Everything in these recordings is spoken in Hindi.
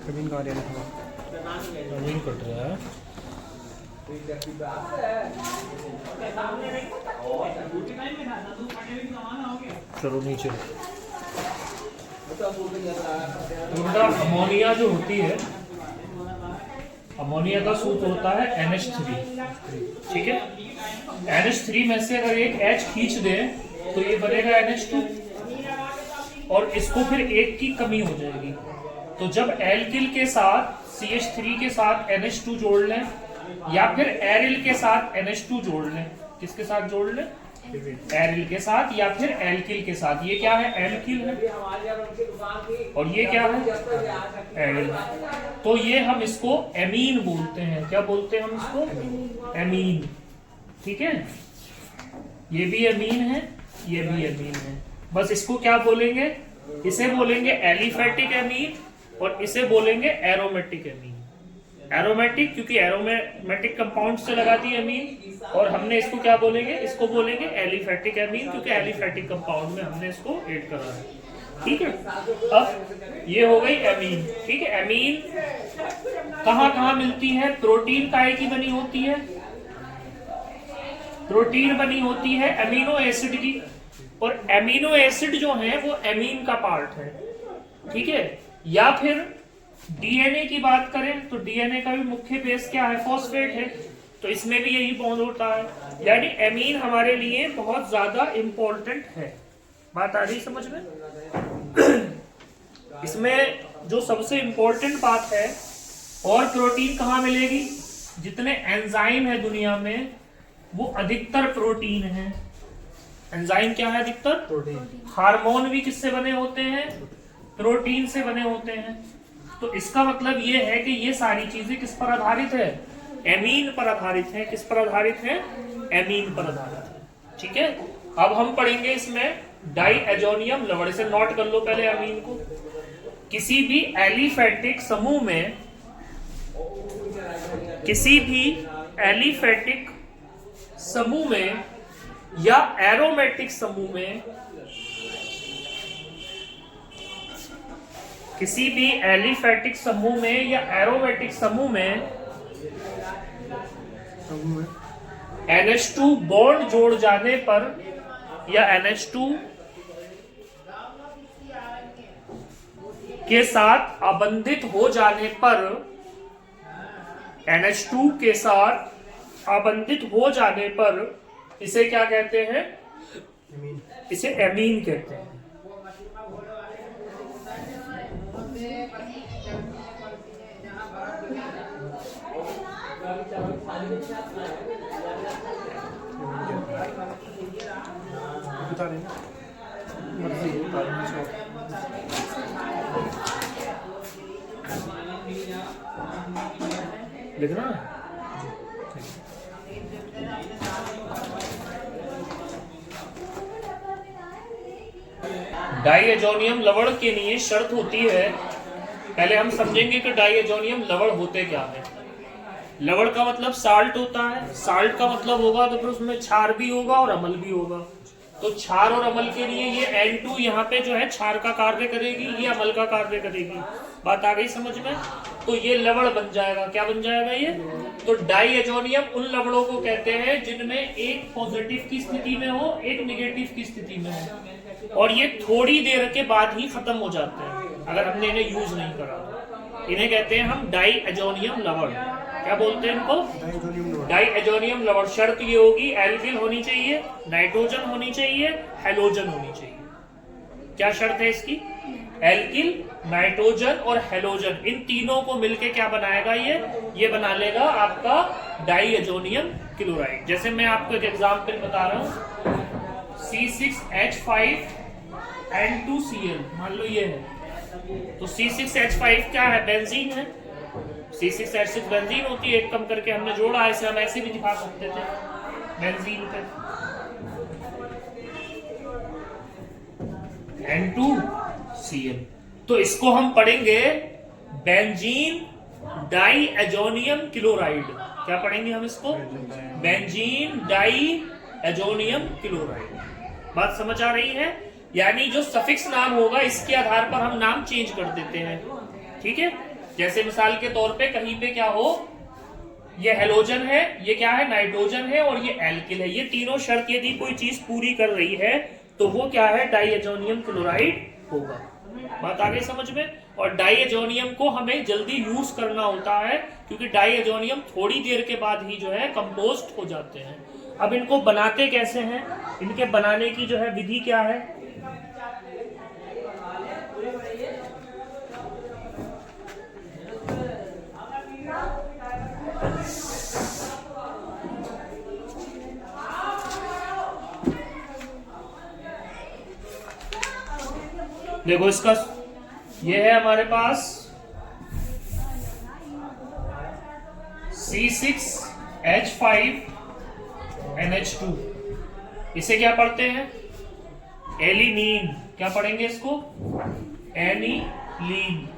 कभी कहा रहे हैं जमीन कट रहा है। चलो नीचे। बेटा अमोनिया जो होती है, अमोनिया का सूत्र होता है NH3, ठीक है। NH3 में से अगर एक H खींच दे तो ये बनेगा NH2 और इसको फिर एक की कमी हो जाएगी। तो जब एल्किल के साथ CH3 के साथ NH2 जोड़ लें या फिर एरिल के साथ NH2 जोड़ लें, किसके साथ जोड़ लें? एरिल के साथ या फिर एल्किल के साथ। ये क्या है? एल्किल है और ये क्या है? एरिल। तो ये हम इसको एमीन बोलते हैं। क्या बोलते हैं हम इसको? एमीन, ठीक है। ये भी एमीन है, ये भी एमीन है। बस इसको क्या बोलेंगे? इसे बोलेंगे एलिफेटिक एमीन और इसे बोलेंगे एरोमेटिक एमीन। एरोमेटिक क्योंकि एरोमेटिक कंपाउंड से लगाती है एमीन, और हमने इसको क्या बोलेंगे? इसको बोलेंगे एलिफेटिक एमीन क्योंकि एलिफेटिक कंपाउंड में हमने इसको ऐड करा है, ठीक है। अब ये हो गई एमीन, ठीक है। एमीन कहाँ कहाँ मिलती है? प्रोटीन काय की बनी होती है? प्रोटीन बनी होती है एमिनो एसिड की, और एमिनो एसिड जो है वो एमीन का पार्ट है, ठीक है। या फिर डीएनए की बात करें तो डीएनए का भी मुख्य बेस क्या है? फॉस्फेट है, तो इसमें भी यही बॉन्ड होता है। यानी एमीन हमारे लिए बहुत ज्यादा इंपॉर्टेंट है। बात आ रही समझ में? इसमें जो सबसे इंपॉर्टेंट बात है, और प्रोटीन कहाँ मिलेगी? जितने एंजाइम है दुनिया में वो अधिकतर प्रोटीन है। एंजाइम क्या है? अधिकतर प्रोटीन। हार्मोन भी किससे बने होते हैं? प्रोटीन से बने होते हैं। तो इसका मतलब ये है कि ये सारी चीजें किस पर आधारित है? एमीन पर आधारित है। किस पर आधारित है? एमीन पर आधारित है, ठीक है। अब हम पढ़ेंगे इसमें डाईएजोनियम लवण। से नोट कर लो पहले एमीन को। किसी भी एलिफेटिक समूह में, किसी भी एलिफेटिक समूह में या एरोमेटिक समूह में, किसी भी एलिफेटिक समूह में या एरोमेटिक समूह में NH2 बॉन्ड जोड़ जाने पर या NH2 के साथ आबंधित हो जाने पर, NH2 के साथ आबंधित हो जाने पर इसे क्या कहते हैं? इसे एमीन कहते हैं। बता रहे हैं मर्जी लिखना डाईएजोनियम लवण के लिए शर्त होती है। पहले हम समझेंगे कि डाईएजोनियम लवण होते क्या है। लवण का मतलब साल्ट होता है। साल्ट का मतलब होगा तो फिर उसमें क्षार भी होगा और अम्ल भी होगा। तो क्षार और अम्ल के लिए ये N2 यहाँ पे जो है क्षार का कार्य करेगी, ये अम्ल का कार्य करेगी। बात आ गई समझ में? तो ये लवण बन जाएगा। क्या बन जाएगा ये? तो डाईएजोनियम उन लवणों को कहते हैं जिनमें एक पॉजिटिव की स्थिति में हो, एक निगेटिव की स्थिति में हो, और ये थोड़ी देर के बाद ही खत्म हो जाते हैं अगर हमने इन्हें यूज नहीं करा। इन्हें कहते हैं हम डाईएजोनियम लवण। क्या बोलते हैं इनको? डाईएजोनियम लवण। शर्त ये होगी एल्किल होनी चाहिए, नाइट्रोजन होनी चाहिए, हेलोजन होनी चाहिए। क्या शर्त है इसकी? एल्किल, नाइट्रोजन और हेलोजन, इन तीनों को मिलके क्या बनाएगा? ये बना लेगा आपका डाईएजोनियम क्लोराइड। जैसे मैं आपको एक एग्जांपल बता रहा हूँ, C6H5 N2Cl, मान लो ये है। तो C6H5 क्या है? बेंजीन है। C6H6 बेंजीन होती है, एक कम करके हमने जोड़ा है। इसे हम ऐसे भी दिखा सकते थे बेंजीन पे। N2Cl। तो इसको हम पढ़ेंगे बेंजीन डाईएजोनियम क्लोराइड। क्या पढ़ेंगे हम इसको? Benzene diazonium chloride. बात समझ आ रही है? यानी जो सफिक्स नाम होगा इसके आधार पर हम नाम चेंज कर देते हैं, ठीक है। जैसे मिसाल के तौर पे कहीं पे क्या हो, ये हेलोजन है, ये क्या है, नाइट्रोजन है, और ये एल्किल है। ये तीनों शर्त यदि कोई चीज पूरी कर रही है तो वो क्या है, डाइएजोनियम क्लोराइड होगा। बात आ गई समझ में। और डाइएजोनियम को हमें जल्दी यूज करना होता है क्योंकि डाइएजोनियम थोड़ी देर के बाद ही जो है कंपोस्ट हो जाते हैं। अब इनको बनाते कैसे हैं, इनके बनाने की जो है विधि क्या है, देखो इसका ये है हमारे पास C6H5NH2, इसे क्या पढ़ते हैं, एलिनीन। क्या पढ़ेंगे इसको, एनिलीन।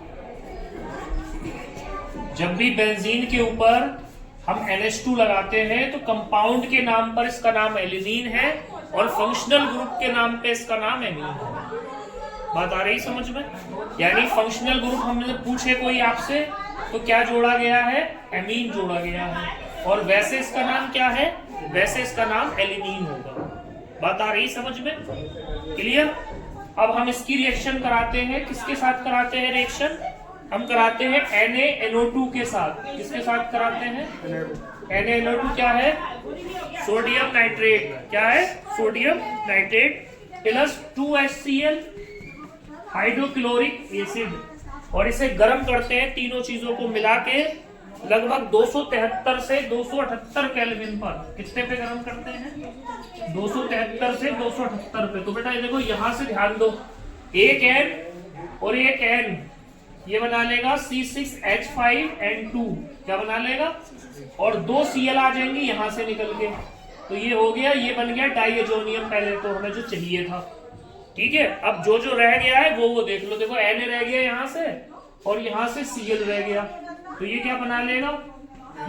जब भी बेंजीन के ऊपर हम NH2 लगाते हैं तो कंपाउंड के नाम पर इसका नाम एलिनीन है और फंक्शनल ग्रुप के नाम पे इसका नाम एमीन है। बात आ रही समझ में। यानी फंक्शनल ग्रुप हमने पूछे कोई आपसे तो क्या जोड़ा गया है, एमीन जोड़ा गया है, और वैसे इसका नाम क्या है, वैसे इसका नाम एलिनीन होगा। बात आ रही समझ में, क्लियर। अब हम इसकी रिएक्शन कराते हैं, किसके साथ कराते हैं रिएक्शन, हम कराते हैं NaNO2 के साथ। किसके साथ कराते हैं, NaNO2 क्या है, सोडियम नाइट्रेट। क्या है, sodium nitrate plus 2HCl hydrochloric acid, और इसे गर्म करते हैं तीनों चीजों को मिला के लगभग 273 से 278 केल्विन पर। कितने पे गर्म करते हैं, 273 से 278 पे। तो बेटा ये देखो यहां से ध्यान दो, एक N और एक N ये बना लेगा C6H5N2, क्या बना लेगा, और 2 Cl आ जाएंगे यहां से निकल के। तो ये हो गया, ये बन गया डाइएजोनियम, पहले तो हमें जो चाहिए था। ठीक है, अब जो जो रह गया है वो देख लो। देखो Na रह गया यहाँ से और यहाँ से Cl रह गया, तो ये क्या बना लेगा,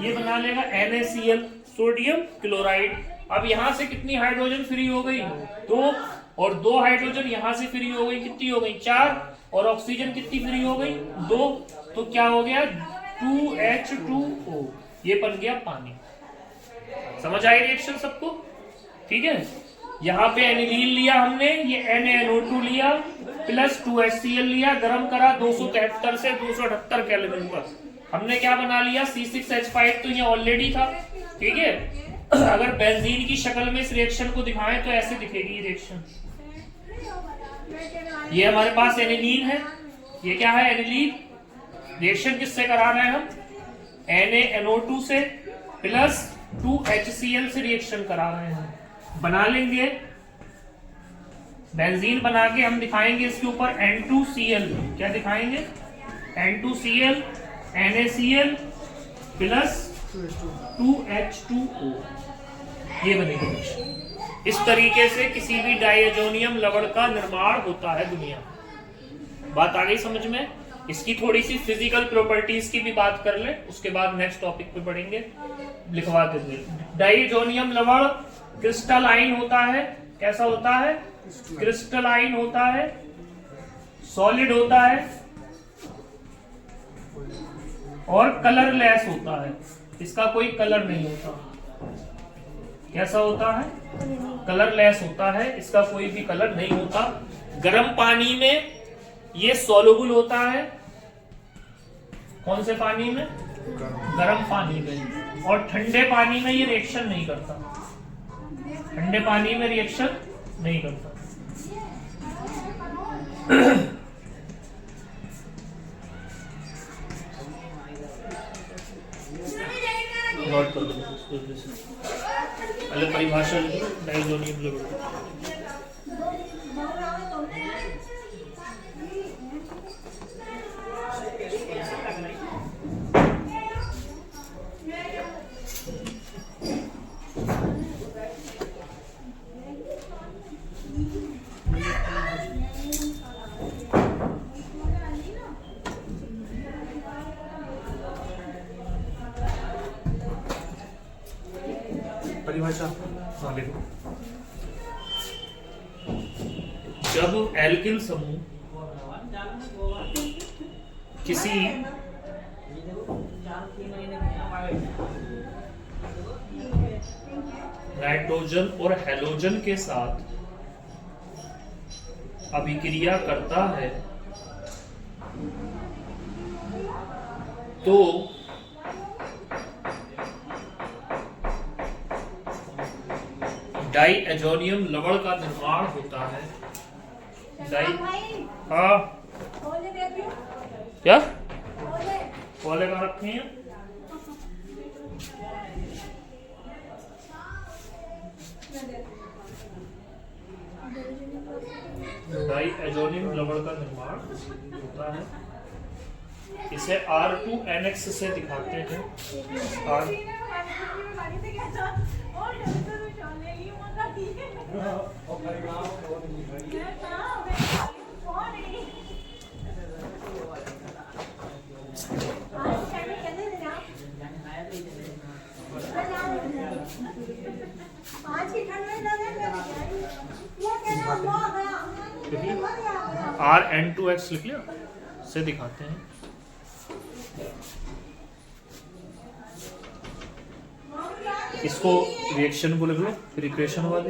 ये बना लेगा NaCl, सोडियम क्लोराइड। अब यहाँ से कितनी हाइड्रोजन फ्री हो गई, 2, और 2 हाइड्रोजन यहाँ से फ्री हो गई, कितनी हो गई, 4, और ऑक्सीजन कितनी फ्री हो गई, 2। तो क्या हो गया, 2H2O, ये बन गया पानी। समझ आई रिएक्शन सबको, ठीक है। यहाँ पे एनिलीन लिया हमने, ये NaNO2 लिया प्लस 2HCl लिया, गर्म करा 273 से 278 केल्विन पर। हमने क्या बना लिया, C6H5, तो ये ऑलरेडी था। ठीक है, अगर बेंजीन की शक्ल में इस रिएक्शन को दिखाएं तो ऐसे दिखेगी रिएक्शन। ये हमारे पास एनिलीन है, ये क्या है, एनिलीन। रिएक्शन किससे करा रहे हैं हम, NaNO2 से प्लस 2HCl से रिएक्शन करा रहे हैं। बना लेंगे बेंजीन, बना के हम दिखाएंगे इसके ऊपर N2Cl। क्या दिखाएंगे, N2Cl NaCl प्लस 2H2O, ये बनेगी। इस तरीके से किसी भी डाइएजोनियम लवण का निर्माण होता है दुनिया। बात आ गई समझ में। इसकी थोड़ी सी फिजिकल प्रॉपर्टीज की भी बात कर ले, उसके बाद नेक्स्ट टॉपिक पे बढ़ेंगे, लिखवा देंगे। डाइएजोनियम लवण क्रिस्टलाइन होता है। कैसा होता है, क्रिस्टलाइन होता है, सॉलिड होता है और कलरलेस होता है। इसका कोई कलर नहीं होता। कैसा होता है, कलरलेस होता है, इसका कोई भी कलर नहीं होता। गर्म पानी में ये सॉल्युबल होता है। कौन से पानी में, गर्म पानी में। और ठंडे पानी में ये रिएक्शन नहीं करता, ठंडे पानी में रिएक्शन नहीं करता। नोट कर दो पहले परिभाषा डाइएजोनियम लवण। परिभाषा, जब एल्किल समूह किसी नाइट्रोजन और हैलोजन के साथ अभिक्रिया करता है तो डाईएजोनियम लवण का निर्माण होता है। हाँ क्या पौधे कहाँ रखे हैं? डाईएजोनियम लवण का निर्माण होता है। इसे R2NX से दिखाते हैं। RN2X लिख लिया से दिखाते हैं। इसको रिएक्शन को लिख लो, फिर इक्वेशन वाले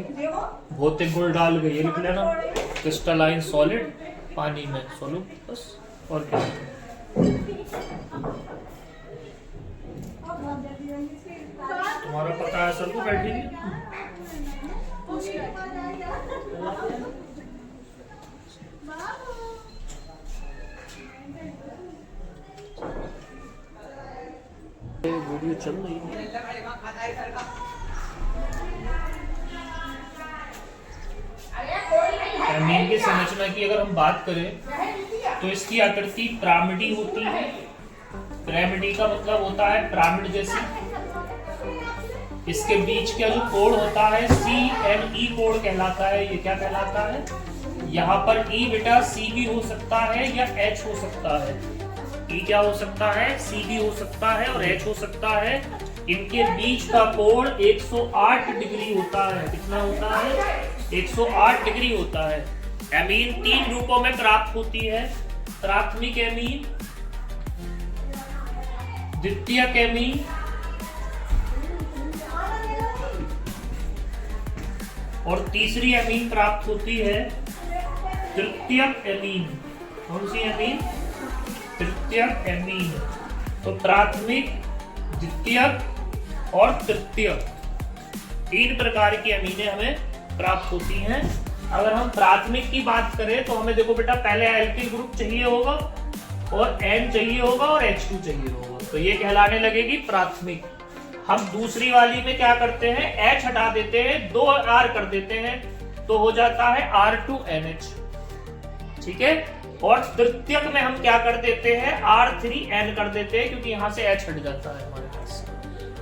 भौतिक गुण डाल के ये लिख लेना, क्रिस्टलाइन सॉलिड पानी में सोलूट, बस और क्या। तुम्हारा पता है सर को बैठेगी। वीडियो चल रही है। एमीन की संरचना की अगर हम बात करें तो इसकी आकृति पिरामिडी होती है। पिरामिडी का मतलब होता है पिरामिड जैसी। इसके बीच का जो कोण होता है CME कोण कहलाता है। ये क्या कहलाता है? यहाँ पर E बेटा C भी हो सकता है या H हो सकता है। E क्या हो सकता है? C भी हो सकता है और H हो सकता है। इनके बीच का कोण 108 डिग्री होता है। कितना होता है? 108 डिग्री होता है। एमीन 3 रूपों में प्राप्त होती है। प्राथमिक एमीन, द्वितीयक एमीन और तीसरी एमीन प्राप्त होती है तृतीयक एमीन। कौन सी एमीन? तृतीयक एमीन। तो प्राथमिक, द्वितीयक और तृतीयक 3 प्रकार की एमीनें हमें प्राप्त होती हैं। अगर हम प्राथमिक की बात करें तो हमें देखो बेटा पहले एल्किल ग्रुप चाहिए होगा और N चाहिए होगा और H2 चाहिए होगा, तो ये कहलाने लगेगी प्राथमिक। हम दूसरी वाली में क्या करते हैं? H हटा देते हैं, 2 R कर देते हैं तो हो जाता है R2NH। ठीक है। और तृतीयक में हम क्या कर देते हैं? R3N कर देते हैं क्योंकि यहां से H हट जाता है हमारे पास।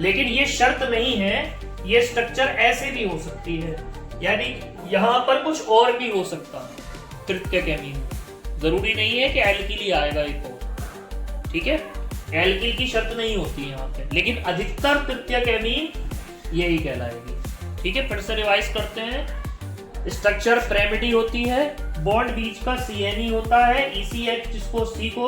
लेकिन ये शर्त नहीं है, ये स्ट्रक्चर ऐसे भी हो सकती है, यानी यहां पर कुछ और भी हो सकता है। तृतीयक एमीन जरूरी नहीं है कि एल्किल ही आएगा एक और। ठीक है, एल्किल की शर्त नहीं होती यहाँ पे, लेकिन अधिकतर तृतीयक एमीन यही कहलाएगी। ठीक है, फिर से रिवाइज करते हैं। स्ट्रक्चर पिरामिडी होती है, बॉन्ड बीच का CNE होता है, ECH जिसको C को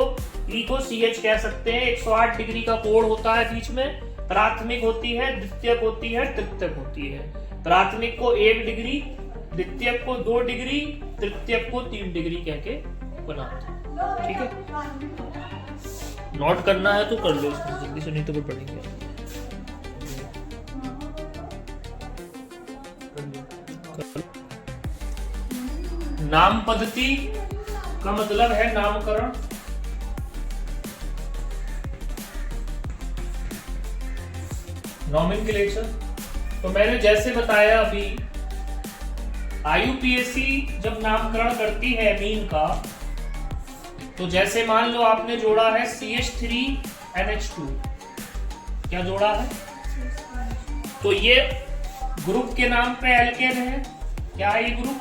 E को CH कह सकते हैं, 108 डिग्री का कोण होता है बीच में। प्राथमिक होती है, द्वितीयक होती है, तृतीयक होती है। प्राथमिक को 1 डिग्री, द्वितीयक को 2 डिग्री, तृतीयक को 3 डिग्री कह के बनाते हैं। ठीक है, नोट करना है तो कर लो इसमें जल्दी से, नहीं तो फिर पढ़ेंगे। नाम पद्धति का मतलब है नामकरण। नॉमेनक्लेचर तो मैंने जैसे बताया अभी, IUPAC जब नामकरण करती है एमीन का, तो जैसे मान लो आपने जोड़ा है CH3NH2, क्या जोड़ा है? तो ये ग्रुप के नाम पे एल्केन है। क्या है ये ग्रुप?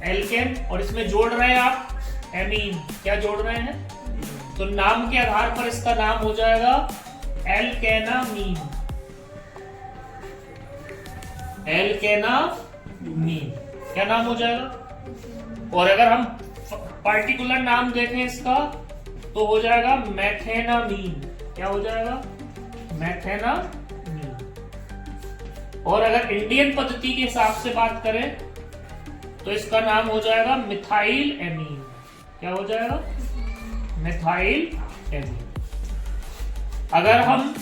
एल्केन। और इसमें जोड़ रहे हैं आप एमीन। क्या जोड़ रहे हैं? तो नाम के आधार पर इसका नाम हो जाएगा एल्केनामीन। एल्केनामीन क्या नाम हो जाएगा? और अगर हम पार्टिकुलर नाम देखें इसका तो हो जाएगा मैथेनामीन। क्या हो जाएगा? मैथेनामीन। और अगर इंडियन पद्धति के हिसाब से बात करें तो इसका नाम हो जाएगा मिथाइल एमीन। क्या हो जाएगा? Methyl amine. अगर हम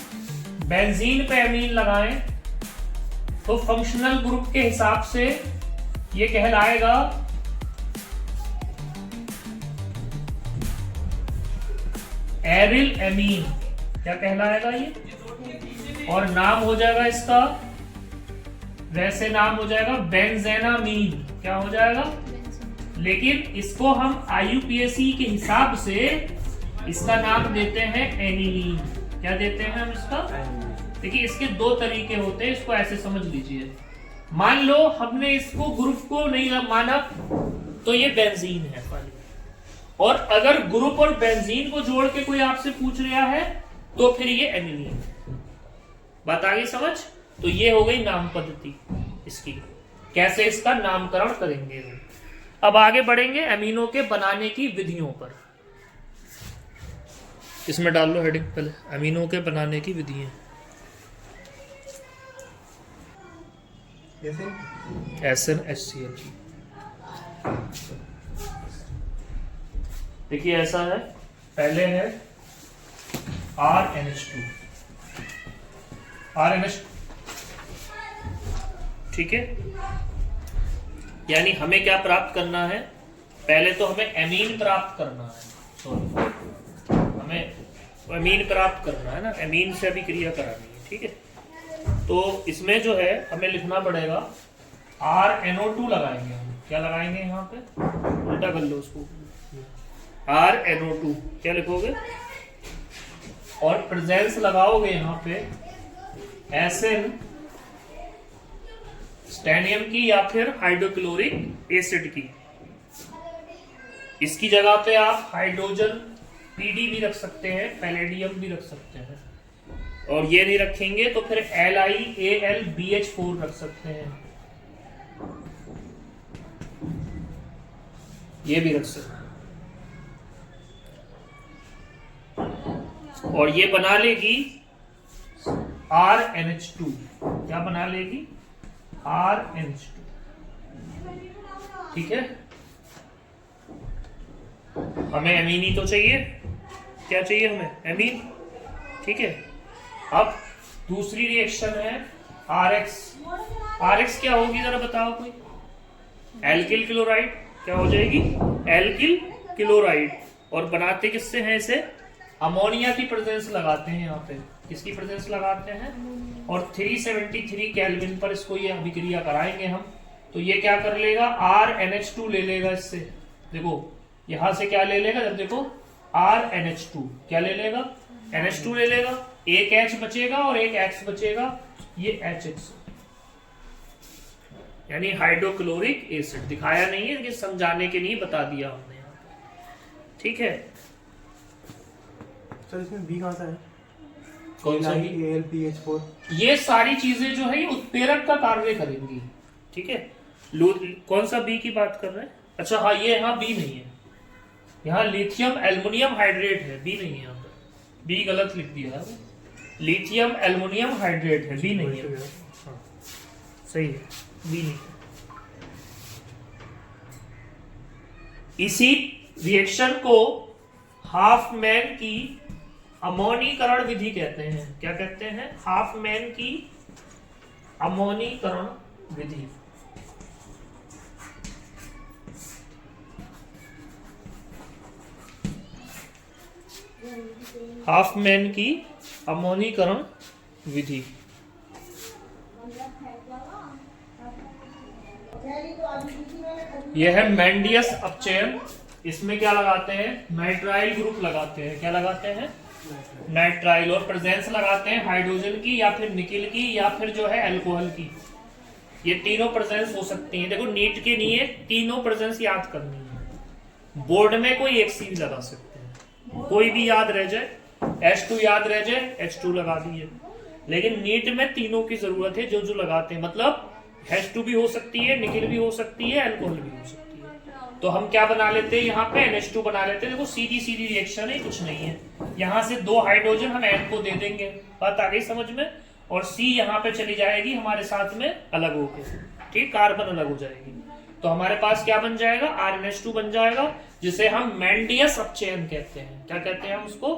बेंजीन पे एमीन लगाएं तो फंक्शनल ग्रुप के हिसाब से ये कहलाएगा एरिल एमीन। क्या कहलाएगा ये? और नाम हो जाएगा इसका, वैसे नाम हो जाएगा बेंजेनामीन। क्या हो जाएगा? लेकिन इसको हम IUPAC के हिसाब से इसका नाम देते हैं एनिलीन। क्या देते हैं हम इसका? देखिए इसके दो तरीके होते हैं, इसको ऐसे समझ लीजिए। मान लो हमने इसको ग्रुप को नहीं माना तो ये बेंजीन है खाली, और अगर ग्रुप और बेंजीन को जोड़ के कोई आपसे पूछ रहा है तो फिर ये एनिलीन। बात आ गई समझ? तो ये हो गई नाम पद्धति इसकी, कैसे इसका नामकरण करेंगे। अब आगे बढ़ेंगे अमीनों के बनाने की विधियों पर। इसमें डाल लो हेडिंग पहले, अमीनों के बनाने की विधियां। SNHCl। देखिए ऐसा है, पहले है RNH2। ठीक है, यानी हमें क्या प्राप्त करना है? पहले तो हमें एमीन प्राप्त करना है। हमें एमीन प्राप्त करना है ना, एमीन से अभी क्रिया करानी है। ठीक है, तो इसमें जो है हमें लिखना पड़ेगा RNO2 लगाएंगे हम। क्या लगाएंगे यहाँ पे? उल्टा कर लो उसको, RNO2। क्या लिखोगे? और प्रेजेंस लगाओगे यहाँ पे SN स्टैनियम की या फिर हाइड्रोक्लोरिक एसिड की। इसकी जगह पे आप हाइड्रोजन PD भी रख सकते हैं, पैलेडियम भी रख सकते हैं, और ये नहीं रखेंगे तो फिर LiAlBH4 रख सकते हैं, ये भी रख सकते हैं। और ये बना लेगी RNH2। क्या बना लेगी? RNH2। ठीक है, हमें एमीन ही तो चाहिए। क्या चाहिए हमें? एमीन। ठीक है, अब दूसरी रिएक्शन है RX। RX क्या होगी जरा बताओ कोई? Alkyl chloride. क्या हो जाएगी? Alkyl chloride. और बनाते किससे हैं इसे? अमोनिया की प्रेजेंस लगाते हैं यहाँ पे। किसकी प्रेजेंस लगाते हैं? और 373 केल्विन पर इसको ये अभिक्रिया कराएंगे हम। तो ये क्या कर लेगा? RNH2 ले लेगा इससे। देखो यहां से क्या ले लेगा? जब देखो RNH2 क्या ले लेगा? NH2 ले लेगा, एक H बचेगा और एक X बचेगा, ये HX, यानी हाइड्रोक्लोरिक एसिड। दिखाया नहीं है कि समझाने के लिए बता दिया हमने यहाँ पे। ठीक है सर, इसमें B कहाँ सा है? कौन सा? AlBH4। ये सारी चीजें जो है ये उत्प्रेरक का कार्य करेंगी। ठीक है, कौन सा B की बात कर रहे हैं? अच्छा हाँ, ये यहाँ B नहीं है, यहाँ लिथियम एल्युमिनियम हाइड्रेट है, बी नहीं है यहाँ पर। बी गलत लिख दिया है, लिथियम एल्युमिनियम हाइड्रेट है, बी नहीं है। सही है, बी नहीं है। इसी रिएक्शन को हाफमैन की अमोनीकरण विधि कहते हैं। क्या कहते हैं? हाफमैन की अमोनीकरण विधि। हाफमैन की अमोनीकरण विधि। यह है मैंडियस अपचयन। इसमें क्या लगाते हैं? नाइट्राइल ग्रुप लगाते हैं। क्या लगाते हैं? नाइट्राइल। और प्रेजेंस लगाते हैं हाइड्रोजन की या फिर निकिल की या फिर जो है अल्कोहल की। ये तीनों प्रेजेंस हो सकती हैं। देखो नीट के लिए तीनों प्रेजेंस याद करनी है। बोर्ड में कोई एक सी लगा सकते हैं, कोई भी याद रह जाए, H2 याद रह जाए, H2 लगा दिए। लेकिन नीट में तीनों की जरूरत है जो लगाते हैं। मतलब H2 भी हो सकती है, निकिल भी हो सकती है, अल्कोहल भी हो सकती है। तो हम क्या बना लेते हैं यहाँ पे NH2 बना लेते हैं। देखो सीधी सीधी रिएक्शन है, कुछ नहीं है। यहाँ से 2 हाइड्रोजन हम N को दे देंगे, बात आ गई समझ में। और C यहाँ पे चली जाएगी हमारे साथ में अलग होके, ठीक, कार्बन अलग हो जाएगी। तो हमारे पास क्या बन जाएगा, RNH2 बन जाएगा, जिसे हम मेंडियस अपचयन कहते हैं। क्या कहते हैं हम उसको,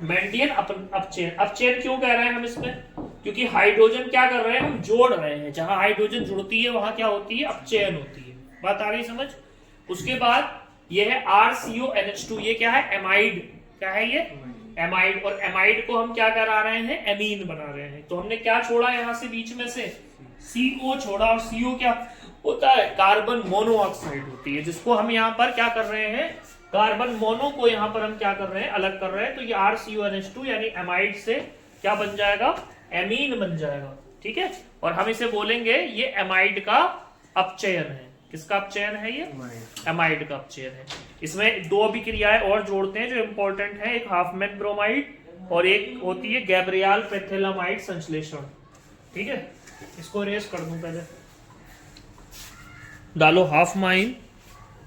मेंडियन अपचयन। अपचयन क्यों कह रहे हैं हम इसमें, क्योंकि हाइड्रोजन क्या कर रहे हैं, हम जोड़ रहे हैं। जहां हाइड्रोजन जुड़ती है वहां क्या होती है, अपचयन होती है। बात आ गई समझ। उसके बाद ये है RCONH2, ये क्या है, एमाइड। क्या है ये, एमाइड। और एमाइड को हम क्या करा रहे हैं, एमीन बना रहे हैं। तो हमने क्या छोड़ा यहाँ से बीच में से, CO छोड़ा। और CO क्या होता है, कार्बन मोनोऑक्साइड होती है, जिसको हम यहाँ पर क्या कर रहे हैं, कार्बन मोनो को यहाँ पर हम क्या कर रहे हैं, अलग कर रहे हैं। तो ये RCONH2 यानी एमाइड से क्या बन जाएगा, एमीन बन जाएगा, ठीक है। और हम इसे बोलेंगे ये एमाइड का अपचयन है। किसका अपचयन है, ये एमाइड का अपचयन है। इसमें 2 अभिक्रियाएं और जोड़ते हैं जो इंपॉर्टेंट है, एक हाफमैन ब्रोमाइड और एक होती है गैब्रियल पेथिलामाइड संश्लेषण, ठीक है। इसको इरेज कर दूं, पहले डालो हाफमाइन,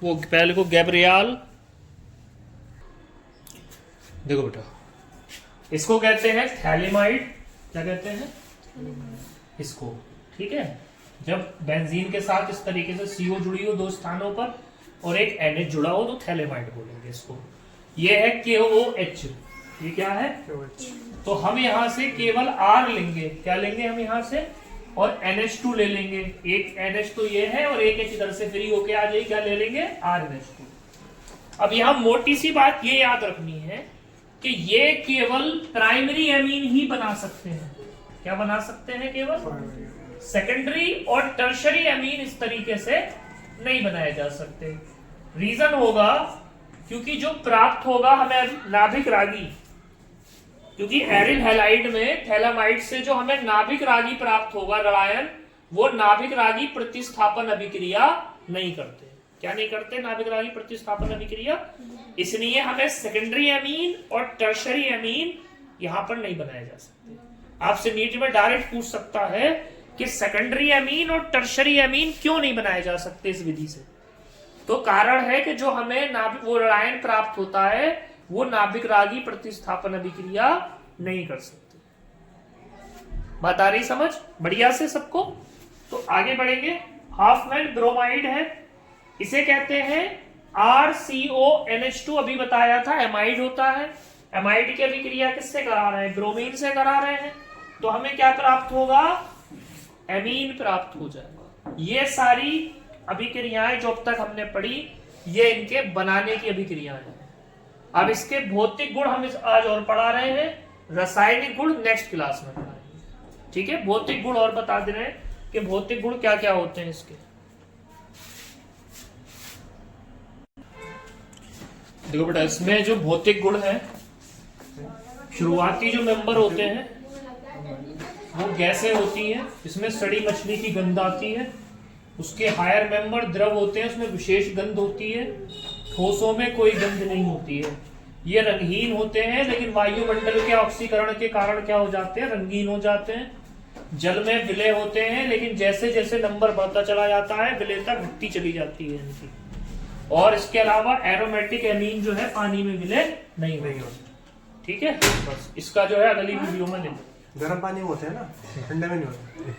वो पहले को गैब्रियल, देखो बेटा, इसको कहते हैं थैलेमाइड। क्या कहते हैं इसको, ठीक है। जब बेंजीन के साथ इस तरीके से CO जुड़ी हो 2 स्थानों पर और एक NH जुड़ा हो तो थैलेमाइड बोलेंगे इसको। ये है KOH, ये क्या है, तो हम यहां से केवल R लेंगे। क्या लेंगे हम यहां से, और NH2 ले लेंगे। एक NH तो ये है और एक H इधर से फ्री होके आ जाएगी, क्या ले लेंगे, RNH2। अब यहां मोटी सी बात ये याद रखनी है कि ये केवल प्राइमरी एमीन ही बना सकते हैं। क्या बना सकते हैं, केवल। सेकेंडरी और टर्शरी एमीन इस तरीके से नहीं बनाए जा सकते। रीजन होगा क्योंकि जो प्राप्त होगा हमें नाभिक रागी, क्योंकि एरिल हैलाइड में थैलामाइड से जो हमें नाभिक रागी प्राप्त होगा रसायन, वो नाभिक रागी प्रतिस्थापन अभिक्रिया नहीं करते। क्या नहीं करते, नाभिक रागी प्रतिस्थापन अभिक्रिया। इसलिए हमें सेकेंडरी एमीन और टर्शरी एमीन यहां पर नहीं बनाए जा सकते। आपसे नीट में डायरेक्ट पूछ सकता है कि सेकेंडरी एमीन और टर्शरी एमीन क्यों नहीं बनाए जा सकते इस विधि से। तो कारण है कि जो हमें नाभिक वो रसायन प्राप्त होता है वो नाभिक रागी प्रतिस्थापन अभिक्रिया नहीं कर सकते। बात आ रही समझ, बढ़िया से सबको। तो आगे बढ़ेंगे। हाफमैन ब्रोमाइड है, इसे कहते हैं RCONH2। अभी बताया था एमाइड होता है। एमाइड की अभिक्रिया किससे करा रहे हैं, ब्रोमीन से करा रहे हैं। तो हमें क्या प्राप्त होगा, एमीन प्राप्त हो जाएगा। ये सारी अभिक्रियाएं जो अब तक हमने पढ़ी ये इनके बनाने की अभिक्रियाएं हैं। अब इसके भौतिक गुण हम आज और पढ़ा रहे हैं, रासायनिक गुण नेक्स्ट क्लास में पढ़ाएंगे, ठीक है। भौतिक गुण और बता दे रहे हैं कि भौतिक गुण क्या क्या होते हैं इसके। देखो बेटा, इसमें जो भौतिक गुण है, शुरुआती जो मेंबर होते हैं वो गैसें होती हैं, इसमें सड़ी मछली की गंध आती है। उसके हायर मेंबर द्रव होते हैं, उसमें विशेष गंध होती है। ठोसों में कोई गंध नहीं होती है। ये रंगहीन होते हैं, लेकिन वायुमंडल के ऑक्सीकरण के कारण क्या हो जाते हैं, रंगीन हो जाते हैं। जल में विलय होते हैं, लेकिन जैसे जैसे नंबर बढ़ता चला जाता है विलयता घटती चली जाती है इनकी। और इसके अलावा एरोमेटिक एमीन जो है पानी में विलय नहीं होता, ठीक है। बस इसका जो है अगली वीडियो में ले लो। गर्म पानी में होते हैं ना, ठंडे में नहीं होते।